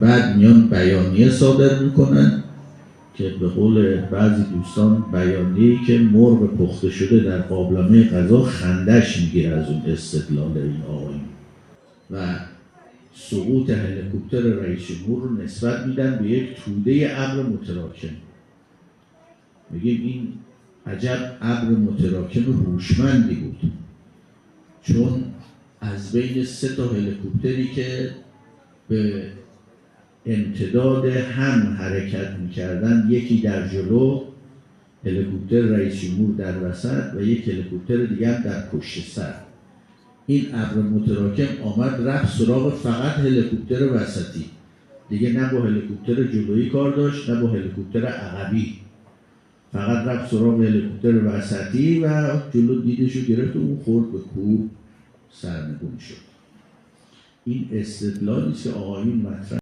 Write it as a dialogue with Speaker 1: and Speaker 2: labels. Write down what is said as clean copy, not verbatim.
Speaker 1: بعد میان بیانیه صادر میکنن که به قول بعضی دوستان بیانیه‌ای که مرغ پخته شده در قابلمه غذا خندش میگیره از اون استدلال این آقایون و سقوط هلیکوپتر رئیس جمهور رو نسبت میدن به یک توده ابر متراکم. میگیم این عجب ابر متراکم هوشمندی بود، چون از بین 3 هلیکوپتری که به امتداد هم حرکت میکردن، یکی در جلو هلیکوپتر رئیس جمهور در وسط و یک هلیکوپتر دیگر در پشت سر، این ابر متراکم آمد رفت سراغ فقط هلیکوپتر وسطی، دیگه نه با هلیکوپتر جلویی کار داشت نه با هلیکوپتر عقبی، فقط رفت سراغ هلیکوپتر وسطی و جلو دیدشو گرفت و اون خورد به کوه سرنگون شد. این استدلالی که آقایون مطرح